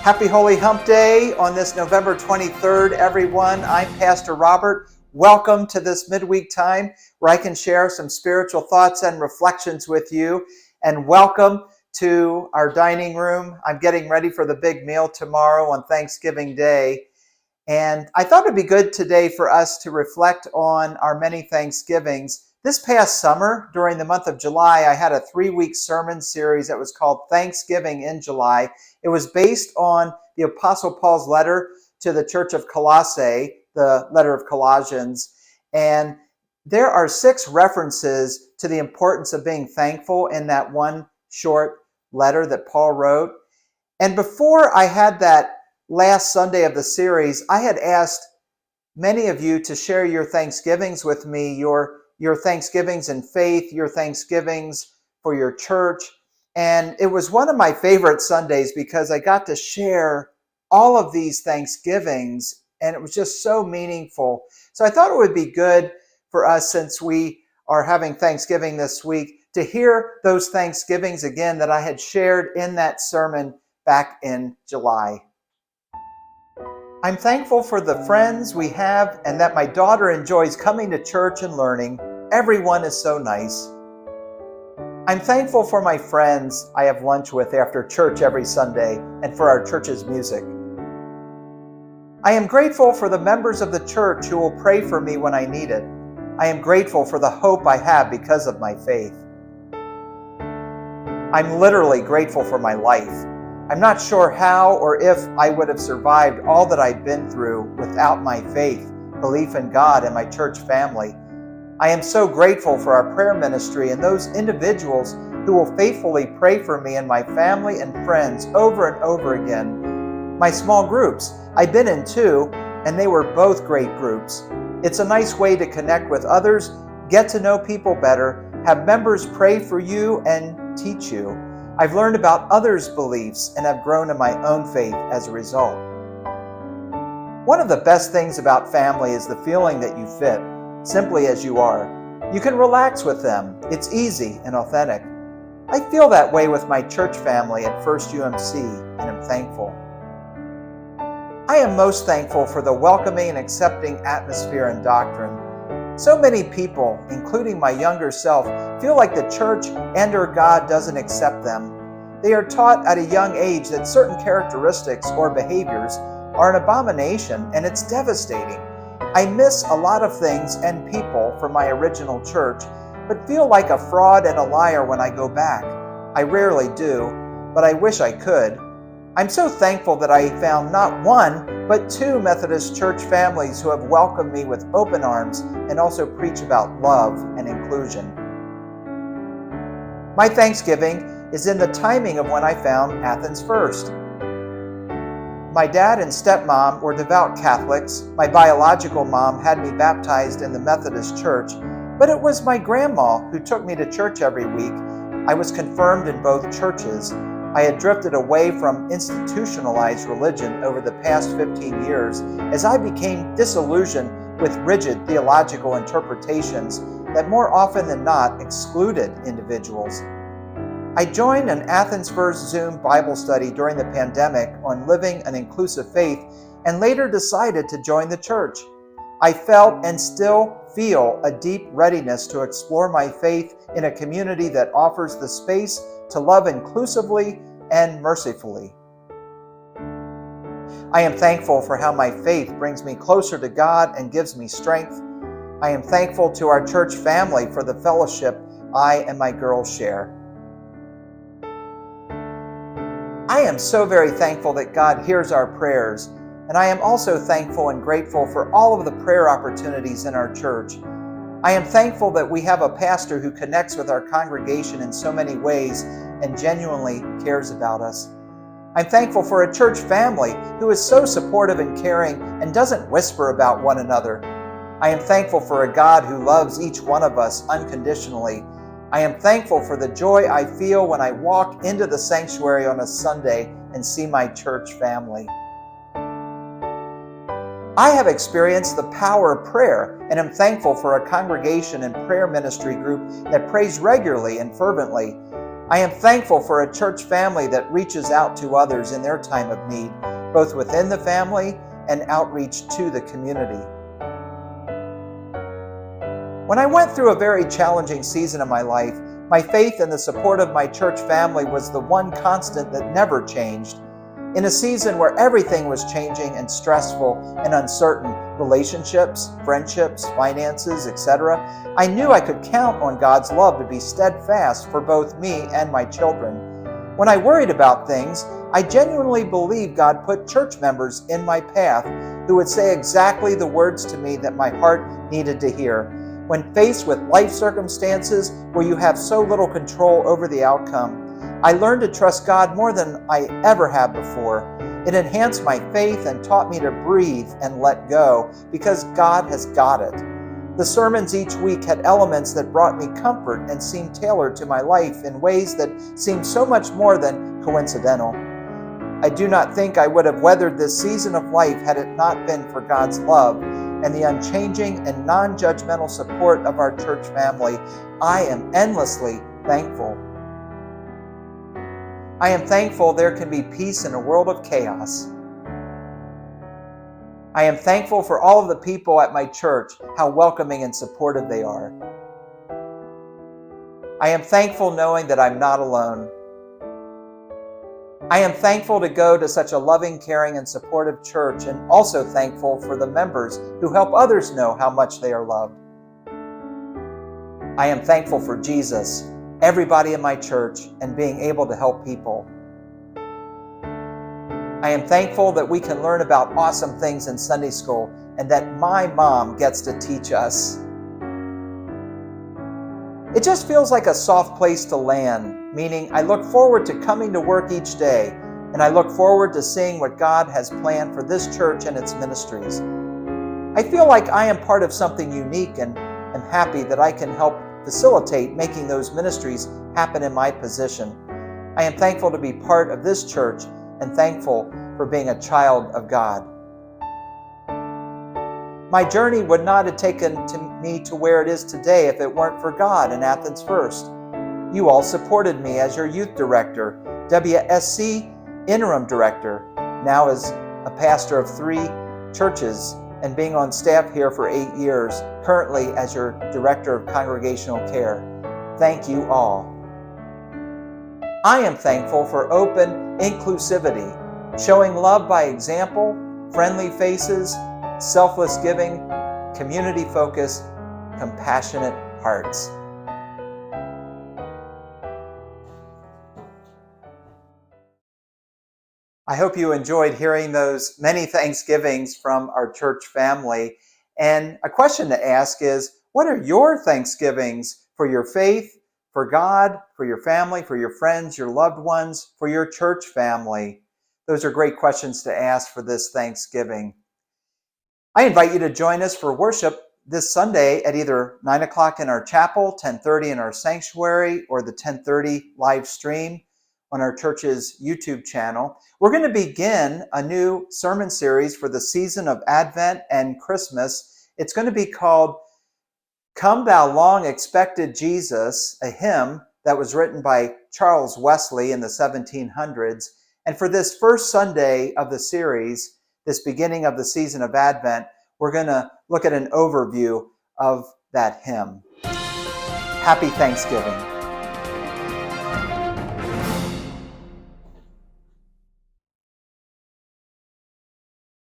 Happy Holy Hump Day on this November 23rd, everyone. I'm Pastor Robert. Welcome to this midweek time where I can share some spiritual thoughts and reflections with you. And welcome to our dining room. I'm getting ready for the big meal tomorrow on Thanksgiving Day. And I thought it'd be good today for us to reflect on our many Thanksgivings. This past summer, during the month of July, I had a 3-week sermon series that was called Thanksgiving in July. It was based on the Apostle Paul's letter to the Church of Colossae, the letter of Colossians. And there are 6 references to the importance of being thankful in that one short letter that Paul wrote. And before I had that last Sunday of the series, I had asked many of you to share your Thanksgivings with me, your Thanksgivings in faith, your Thanksgivings for your church. And it was one of my favorite Sundays because I got to share all of these Thanksgivings, and it was just so meaningful. So I thought it would be good for us, since we are having Thanksgiving this week, to hear those Thanksgivings again that I had shared in that sermon back in July. I'm thankful for the friends we have and that my daughter enjoys coming to church and learning. Everyone is so nice. I'm thankful for my friends I have lunch with after church every Sunday and for our church's music. I am grateful for the members of the church who will pray for me when I need it. I am grateful for the hope I have because of my faith. I'm literally grateful for my life. I'm not sure how or if I would have survived all that I've been through without my faith, belief in God, and my church family. I am so grateful for our prayer ministry and those individuals who will faithfully pray for me and my family and friends over and over again. My small groups, I've been in 2, and they were both great groups. It's a nice way to connect with others, get to know people better, have members pray for you and teach you. I've learned about others' beliefs and have grown in my own faith as a result. One of the best things about family is the feeling that you fit, simply as you are. You can relax with them. It's easy and authentic. I feel that way with my church family at First UMC, and am thankful. I am most thankful for the welcoming and accepting atmosphere and doctrine. So many people, including my younger self, feel like the church and or God doesn't accept them. They are taught at a young age that certain characteristics or behaviors are an abomination, and it's devastating. I miss a lot of things and people from my original church, but feel like a fraud and a liar when I go back. I rarely do, but I wish I could. I'm so thankful that I found not 1, but 2 Methodist church families who have welcomed me with open arms and also preach about love and inclusion. My Thanksgiving is in the timing of when I found Athens first. My dad and stepmom were devout Catholics. My biological mom had me baptized in the Methodist Church, but it was my grandma who took me to church every week. I was confirmed in both churches. I had drifted away from institutionalized religion over the past 15 years as I became disillusioned with rigid theological interpretations that more often than not excluded individuals. I joined an Athens First Zoom Bible study during the pandemic on living an inclusive faith, and later decided to join the church. I felt and still feel a deep readiness to explore my faith in a community that offers the space to love inclusively and mercifully. I am thankful for how my faith brings me closer to God and gives me strength. I am thankful to our church family for the fellowship I and my girls share. I am so very thankful that God hears our prayers, and I am also thankful and grateful for all of the prayer opportunities in our church. I am thankful that we have a pastor who connects with our congregation in so many ways and genuinely cares about us. I'm thankful for a church family who is so supportive and caring and doesn't whisper about one another. I am thankful for a God who loves each one of us unconditionally. I am thankful for the joy I feel when I walk into the sanctuary on a Sunday and see my church family. I have experienced the power of prayer and am thankful for a congregation and prayer ministry group that prays regularly and fervently. I am thankful for a church family that reaches out to others in their time of need, both within the family and outreach to the community. When I went through a very challenging season of my life, my faith and the support of my church family was the one constant that never changed. In a season where everything was changing and stressful and uncertain, relationships, friendships, finances, etc., I knew I could count on God's love to be steadfast for both me and my children. When I worried about things, I genuinely believed God put church members in my path who would say exactly the words to me that my heart needed to hear. When faced with life circumstances where you have so little control over the outcome, I learned to trust God more than I ever have before. It enhanced my faith and taught me to breathe and let go because God has got it. The sermons each week had elements that brought me comfort and seemed tailored to my life in ways that seemed so much more than coincidental. I do not think I would have weathered this season of life had it not been for God's love and the unchanging and non-judgmental support of our church family. I am endlessly thankful. I am thankful there can be peace in a world of chaos. I am thankful for all of the people at my church, how welcoming and supportive they are. I am thankful knowing that I'm not alone. I am thankful to go to such a loving, caring, and supportive church, and also thankful for the members who help others know how much they are loved. I am thankful for Jesus, everybody in my church, and being able to help people. I am thankful that we can learn about awesome things in Sunday school and that my mom gets to teach us. It just feels like a soft place to land, meaning I look forward to coming to work each day, and I look forward to seeing what God has planned for this church and its ministries. I feel like I am part of something unique and am happy that I can help facilitate making those ministries happen in my position. I am thankful to be part of this church and thankful for being a child of God. My journey would not have taken me to where it is today if it weren't for God and Athens First. You all supported me as your youth director, WSC interim director, now as a pastor of 3 churches, and being on staff here for 8 years, currently as your director of congregational care. Thank you all. I am thankful for open inclusivity, showing love by example, friendly faces, selfless giving, community-focused, compassionate hearts. I hope you enjoyed hearing those many Thanksgivings from our church family. And a question to ask is, what are your Thanksgivings for your faith, for God, for your family, for your friends, your loved ones, for your church family? Those are great questions to ask for this Thanksgiving. I invite you to join us for worship this Sunday at either 9 o'clock in our chapel, 10:30 in our sanctuary, or the 10:30 live stream on our church's YouTube channel. We're going to begin a new sermon series for the season of Advent and Christmas. It's going to be called Come Thou Long Expected Jesus, a hymn that was written by Charles Wesley in the 1700s. And for this first Sunday of the series, this beginning of the season of Advent, we're going to look at an overview of that hymn. Happy Thanksgiving.